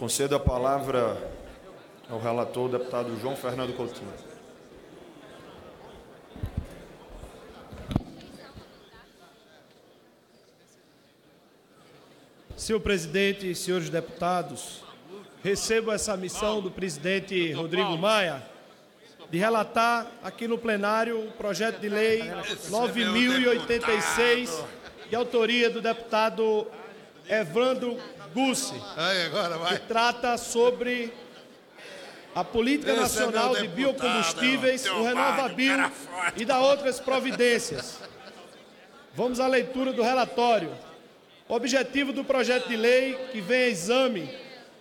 Concedo a palavra ao relator, o deputado João Fernando Coutinho. Senhor presidente, senhores deputados, recebo essa missão do presidente Rodrigo Maia de relatar aqui no plenário o projeto de lei 9.086, de autoria do deputado Evandro Gussi, que trata sobre a Política Nacional de Biocombustíveis, o RenovaBio e da outras providências. Vamos à leitura do relatório. O objetivo do projeto de lei que vem a exame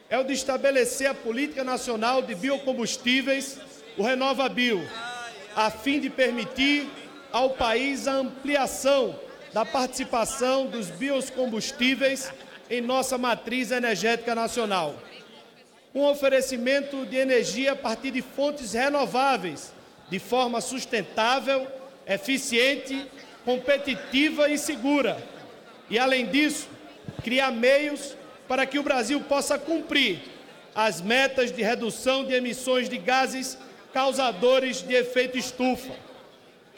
é o de estabelecer a Política Nacional de Biocombustíveis, o RenovaBio, a fim de permitir ao país a ampliação da participação dos biocombustíveis em nossa matriz energética nacional. Um oferecimento de energia a partir de fontes renováveis, de forma sustentável, eficiente, competitiva e segura. E, além disso, criar meios para que o Brasil possa cumprir as metas de redução de emissões de gases causadores de efeito estufa,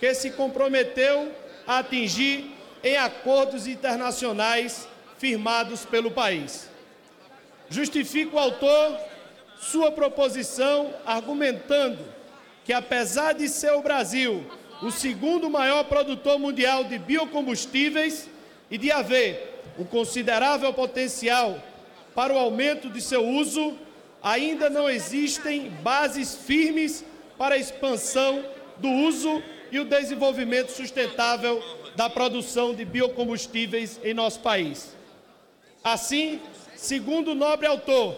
que se comprometeu a atingir em acordos internacionais firmados pelo país. Justifica o autor sua proposição argumentando que, apesar de ser o Brasil o segundo maior produtor mundial de biocombustíveis e de haver um considerável potencial para o aumento de seu uso, ainda não existem bases firmes para a expansão do uso e o desenvolvimento sustentável da produção de biocombustíveis em nosso país. Assim, segundo o nobre autor,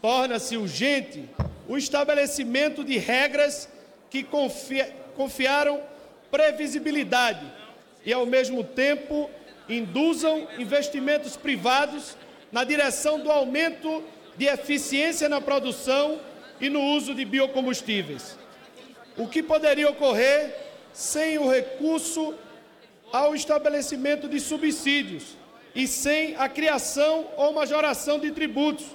torna-se urgente o estabelecimento de regras que confiaram previsibilidade e, ao mesmo tempo, induzam investimentos privados na direção do aumento de eficiência na produção e no uso de biocombustíveis, o que poderia ocorrer sem o recurso ao estabelecimento de subsídios e sem a criação ou majoração de tributos,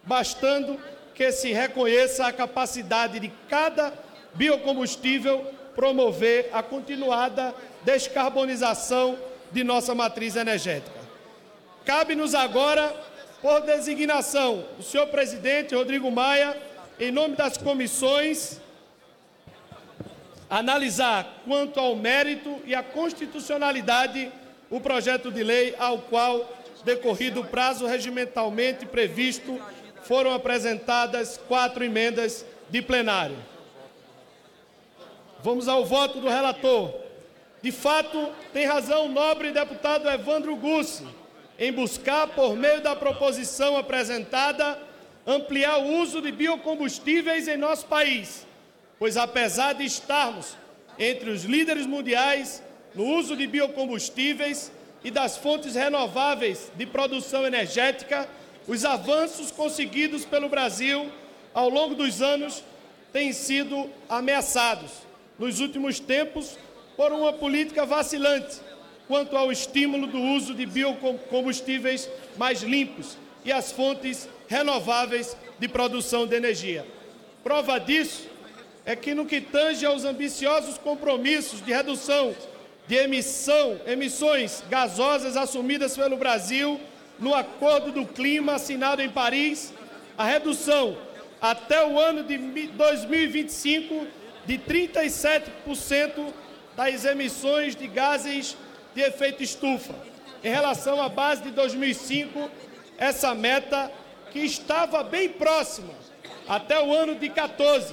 bastando que se reconheça a capacidade de cada biocombustível promover a continuada descarbonização de nossa matriz energética. Cabe-nos agora, por designação do senhor presidente Rodrigo Maia, em nome das comissões, analisar quanto ao mérito e à constitucionalidade o projeto de lei ao qual, decorrido o prazo regimentalmente previsto, foram apresentadas 4 emendas de plenário. Vamos ao voto do relator. De fato, tem razão o nobre deputado Evandro Gussi em buscar, por meio da proposição apresentada, ampliar o uso de biocombustíveis em nosso país, pois apesar de estarmos entre os líderes mundiais no uso de biocombustíveis e das fontes renováveis de produção energética, os avanços conseguidos pelo Brasil ao longo dos anos têm sido ameaçados, nos últimos tempos, por uma política vacilante quanto ao estímulo do uso de biocombustíveis mais limpos e as fontes renováveis de produção de energia. Prova disso é que, no que tange aos ambiciosos compromissos de redução de emissões gasosas assumidas pelo Brasil no Acordo do Clima assinado em Paris, a redução até o ano de 2025 de 37% das emissões de gases de efeito estufa. Em relação à base de 2005, essa meta, que estava bem próxima até o ano de 14,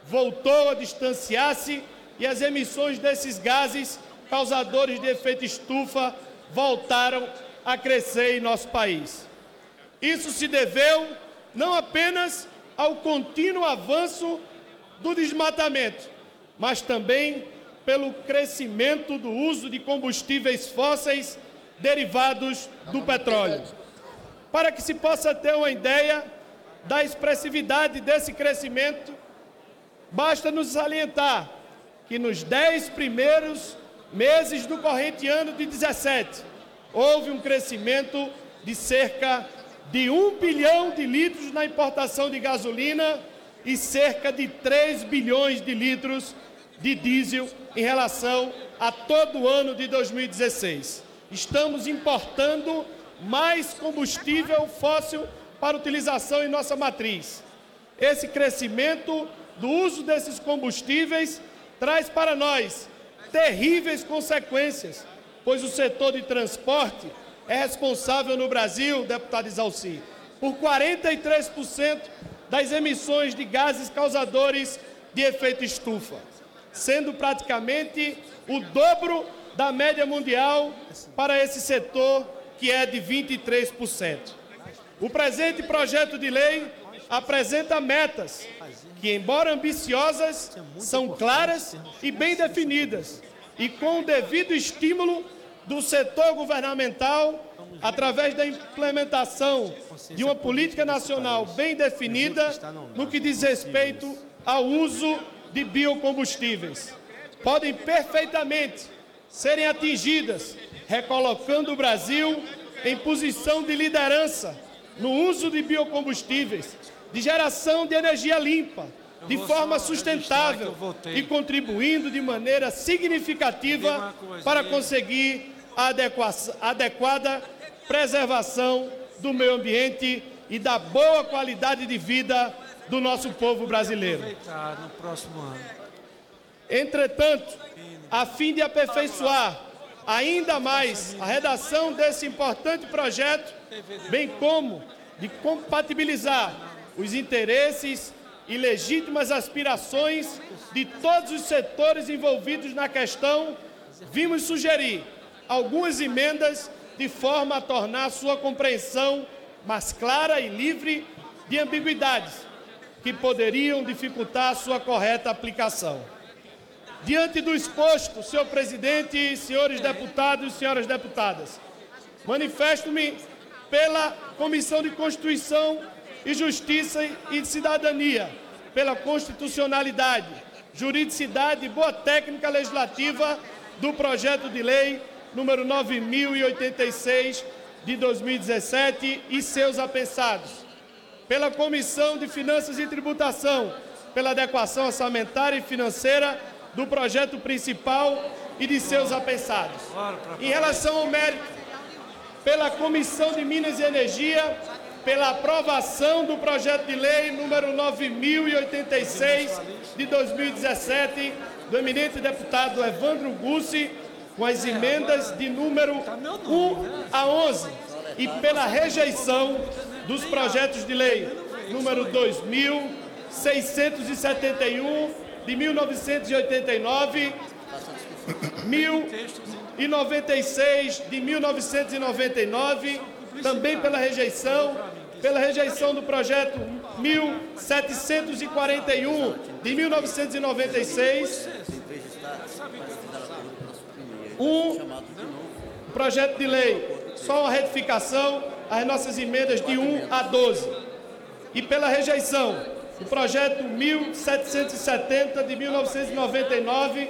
voltou a distanciar-se e as emissões desses gases causadores de efeito estufa voltaram a crescer em nosso país. Isso se deveu não apenas ao contínuo avanço do desmatamento, mas também pelo crescimento do uso de combustíveis fósseis derivados do petróleo. Para que se possa ter uma ideia da expressividade desse crescimento, basta nos salientar que nos 10 primeiros meses do corrente ano de 17, houve um crescimento de cerca de 1 bilhão de litros na importação de gasolina e cerca de 3 bilhões de litros de diesel em relação a todo o ano de 2016. Estamos importando mais combustível fóssil para utilização em nossa matriz. Esse crescimento do uso desses combustíveis traz para nós terríveis consequências, pois o setor de transporte é responsável no Brasil, deputado Isalci, por 43% das emissões de gases causadores de efeito estufa, sendo praticamente o dobro da média mundial para esse setor, que é de 23%. O presente projeto de lei apresenta metas que, embora ambiciosas, são claras e bem definidas, e com o devido estímulo do setor governamental, através da implementação de uma política nacional bem definida no que diz respeito ao uso de biocombustíveis. Podem perfeitamente serem atingidas, recolocando o Brasil em posição de liderança no uso de biocombustíveis, de geração de energia limpa, de forma sustentável e contribuindo de maneira significativa para conseguir a adequada preservação do meio ambiente e da boa qualidade de vida do nosso povo brasileiro. Entretanto, a fim de aperfeiçoar ainda mais a redação desse importante projeto, bem como de compatibilizar os interesses e legítimas aspirações de todos os setores envolvidos na questão, vimos sugerir algumas emendas de forma a tornar sua compreensão mais clara e livre de ambiguidades que poderiam dificultar sua correta aplicação. Diante do exposto, senhor presidente, senhores deputados e senhoras deputadas, manifesto-me pela Comissão de Constituição e Justiça e Cidadania, pela constitucionalidade, juridicidade e boa técnica legislativa do projeto de lei número 9.086 de 2017 e seus apensados, pela Comissão de Finanças e Tributação, pela adequação orçamentária e financeira do projeto principal e de seus apensados. Em relação ao mérito, pela Comissão de Minas e Energia, pela aprovação do projeto de lei número 9.086 de 2017, do eminente deputado Evandro Gussi, com as emendas de número 1 a 11, e pela rejeição dos projetos de lei número 2.671 de 1989, 1096 de 1999, também pela rejeição do projeto 1741 de 1996, projeto de lei, só uma retificação, as nossas emendas de 1 a 12, e pela rejeição do projeto 1770 de 1999,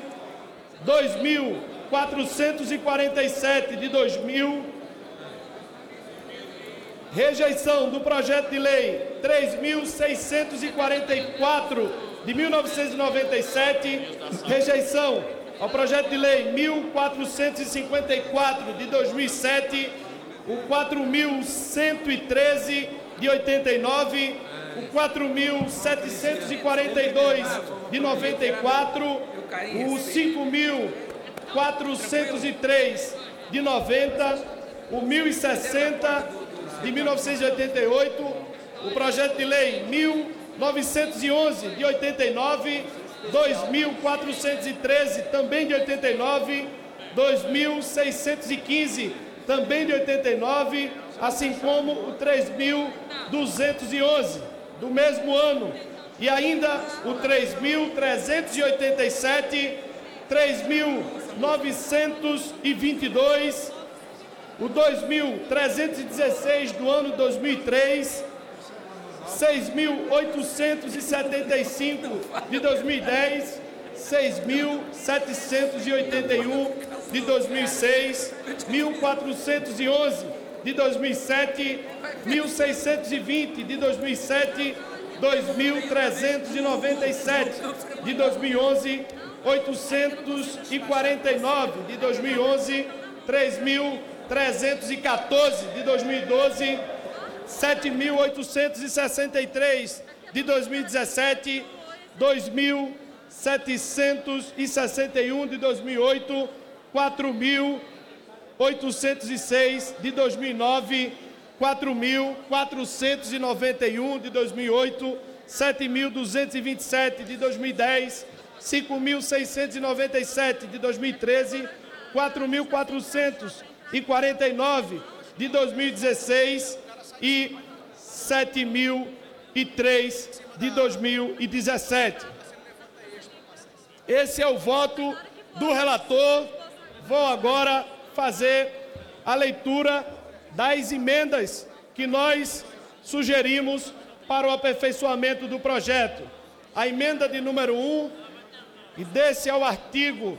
2447 de 2000, rejeição do projeto de lei 3.644 de 1997, rejeição ao projeto de lei 1454 de 2007, o 4.113 de 89, o 4.742 de 94, o 5.403 de 90, o 1.060 de 1988, o projeto de lei 1.911 de 89, 2.413 também de 89, 2.615 também de 89, assim como o 3.211 do mesmo ano, e ainda o 3.387, 3.922, o 2.316 do ano 2003, 6.875 de 2010, 6.781 de 2006, 1.411 de 2007, 1.620, de 2007, 2.397, de 2011, 849, de 2011, 3.314, de 2012, 7.863, de 2017, 2.761, de 2008, 4.806, de 2009, 4.491, de 2008, 7.227, de 2010, 5.697, de 2013, 4.449, de 2016 e 7.003, de 2017. Esse é o voto do relator. Vou agora fazer a leitura das emendas que nós sugerimos para o aperfeiçoamento do projeto. A emenda de número 1, e desse ao artigo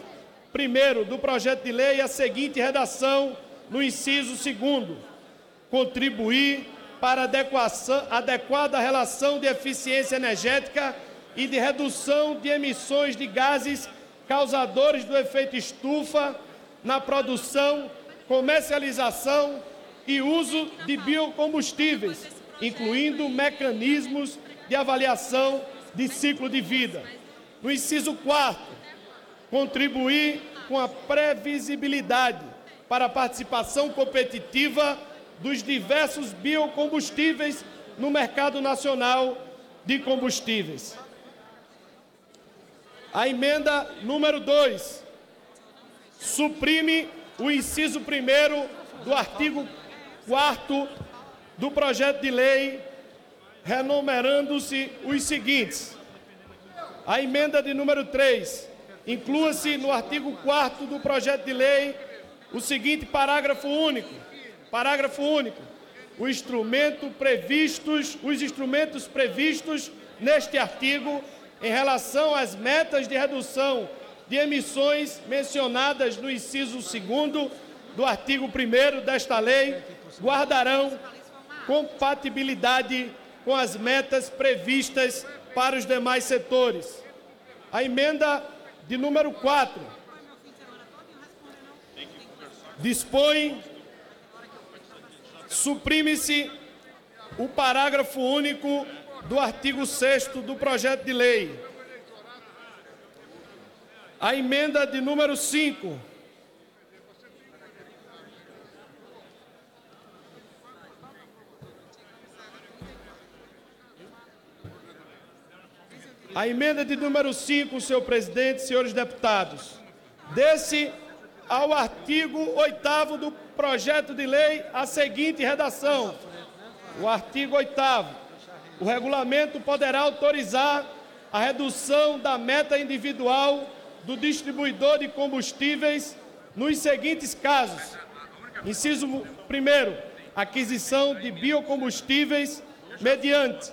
1º do projeto de lei, a seguinte redação no inciso 2º: contribuir para a adequada relação de eficiência energética e de redução de emissões de gases causadores do efeito estufa na produção, comercialização e uso de biocombustíveis, incluindo mecanismos de avaliação de ciclo de vida. No inciso 4º, contribuir com a previsibilidade para a participação competitiva dos diversos biocombustíveis no mercado nacional de combustíveis. A emenda número 2 suprime o inciso 1º do artigo 4º do projeto de lei, renumerando-se os seguintes. A emenda de número 3, inclua-se no artigo 4º do projeto de lei o seguinte parágrafo único. Parágrafo único. Os instrumentos previstos neste artigo em relação às metas de redução de emissões mencionadas no inciso 2º do artigo 1º desta lei guardarão compatibilidade com as metas previstas para os demais setores. A emenda de número 4 dispõe, suprime-se o parágrafo único do artigo 6º do projeto de lei. A emenda de número 5 A emenda de número 5, senhor presidente, senhores deputados, desse ao artigo 8º do projeto de lei a seguinte redação. O artigo 8º. O regulamento poderá autorizar a redução da meta individual do distribuidor de combustíveis nos seguintes casos. Inciso 1º, aquisição de biocombustíveis mediante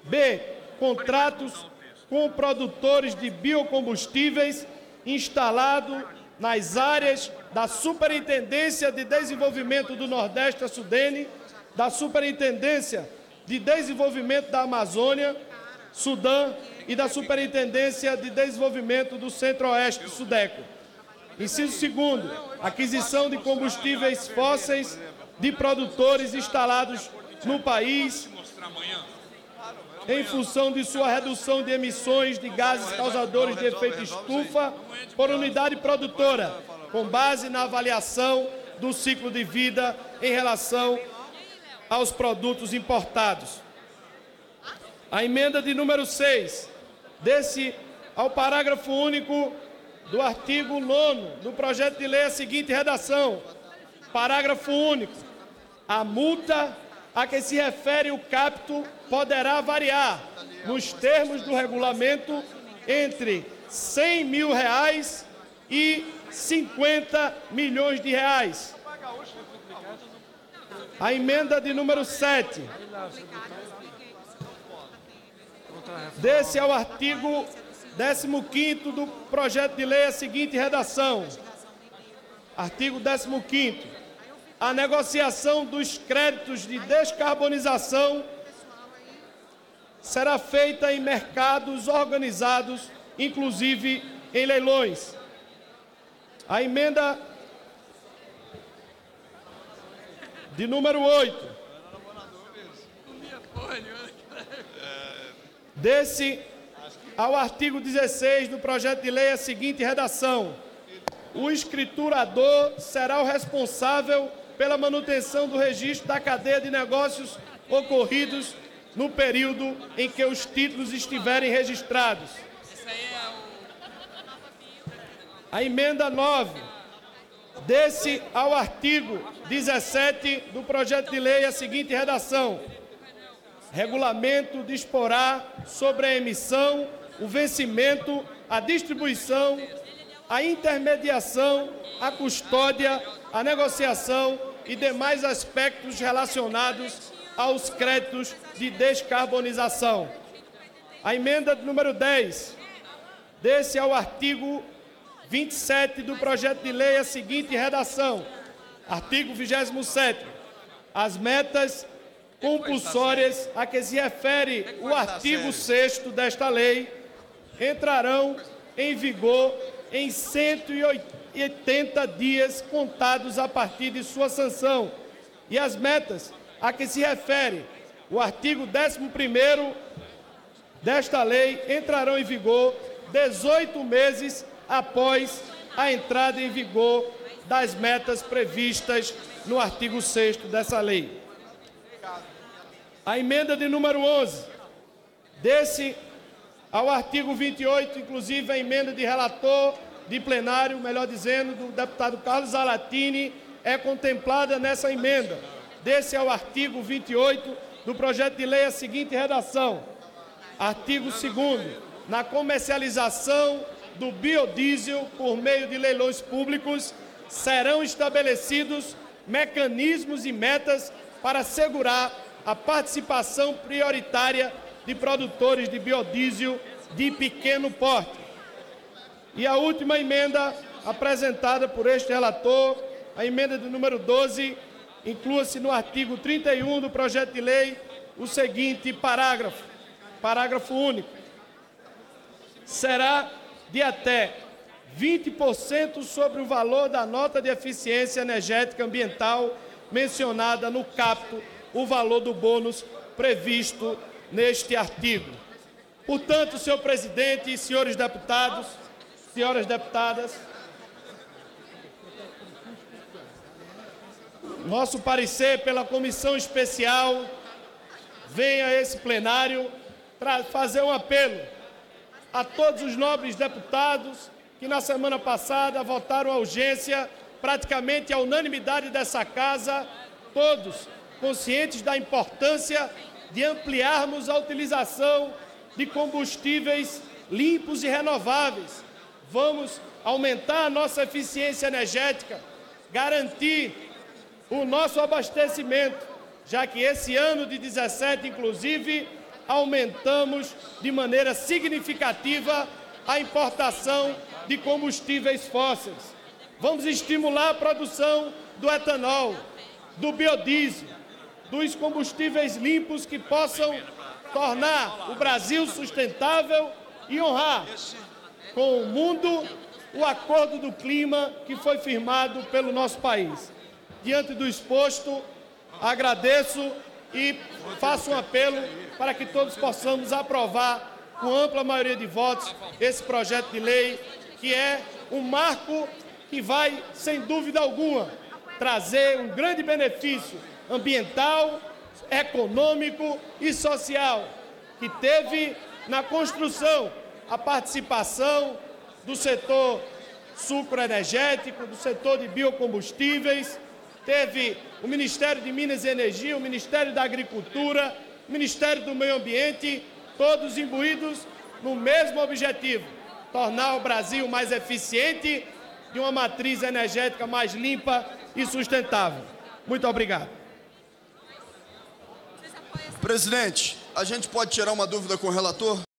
B, contratos com produtores de biocombustíveis instalado nas áreas da Superintendência de Desenvolvimento do Nordeste, a SUDENE, da Superintendência de Desenvolvimento da Amazônia, Sudã, e da Superintendência de Desenvolvimento do Centro-Oeste, SUDECO. Inciso 2º, aquisição de combustíveis fósseis de produtores instalados no país em função de sua redução de emissões de gases causadores de efeito estufa por unidade produtora, com base na avaliação do ciclo de vida em relação aos produtos importados. A emenda de número 6, desse ao parágrafo único do artigo 9º do projeto de lei a seguinte redação. Parágrafo único. A multa a que se refere o capto poderá variar, nos termos do regulamento, entre R$100 mil e R$50 milhões. A emenda de número 7. Desse ao artigo 15º do projeto de lei a seguinte redação. Artigo 15º. a negociação dos créditos de descarbonização será feita em mercados organizados, inclusive em leilões. A emenda de número 8. Desse ao artigo 16 do projeto de lei a seguinte redação: o escriturador será o responsável pela manutenção do registro da cadeia de negócios ocorridos no período em que os títulos estiverem registrados. A emenda 9. Desse ao artigo 17 do projeto de lei a seguinte redação: regulamento disporá sobre a emissão, o vencimento, a distribuição, a intermediação, a custódia, a negociação e demais aspectos relacionados aos créditos de descarbonização. A emenda número 10. Desse ao artigo 27 do projeto de lei a seguinte redação: artigo 27º. As metas compulsórias a que se refere o artigo 6º desta lei entrarão em vigor em 180 dias contados a partir de sua sanção, e as metas a que se refere o artigo 11º desta lei entrarão em vigor 18 meses após a entrada em vigor das metas previstas no artigo 6º dessa lei. A emenda de número 11. Desse ao artigo 28, inclusive a emenda de relator de plenário, melhor dizendo, do deputado Carlos Zaratini, é contemplada nessa emenda. Desse ao artigo 28 do projeto de lei a seguinte redação: artigo 2º. Na comercialização do biodiesel por meio de leilões públicos, serão estabelecidos mecanismos e metas para assegurar a participação prioritária de produtores de biodiesel de pequeno porte. E a última emenda apresentada por este relator, a emenda de número 12, inclua-se no artigo 31 do projeto de lei o seguinte parágrafo único: será de até 20% sobre o valor da nota de eficiência energética ambiental mencionada no caput, o valor do bônus previsto neste artigo. Portanto, senhor presidente e senhores deputados, senhoras deputadas, nosso parecer pela comissão especial vem a esse plenário para fazer um apelo a todos os nobres deputados que na semana passada votaram a urgência, praticamente a unanimidade dessa casa, todos conscientes da importância de ampliarmos a utilização de combustíveis limpos e renováveis. Vamos aumentar a nossa eficiência energética, garantir o nosso abastecimento, já que esse ano de 17, inclusive, aumentamos de maneira significativa a importação de combustíveis fósseis. Vamos estimular a produção do etanol, do biodiesel, dos combustíveis limpos que possam tornar o Brasil sustentável e honrar com o mundo o acordo do clima que foi firmado pelo nosso país. Diante do exposto, agradeço e faço um apelo para que todos possamos aprovar com ampla maioria de votos esse projeto de lei, que é um marco que vai, sem dúvida alguma, trazer um grande benefício ambiental, econômico e social, que teve na construção a participação do setor sucroenergético, do setor de biocombustíveis, teve o Ministério de Minas e Energia, o Ministério da Agricultura, o Ministério do Meio Ambiente, todos imbuídos no mesmo objetivo: tornar o Brasil mais eficiente, de uma matriz energética mais limpa e sustentável. Muito obrigado. Presidente, a gente pode tirar uma dúvida com o relator?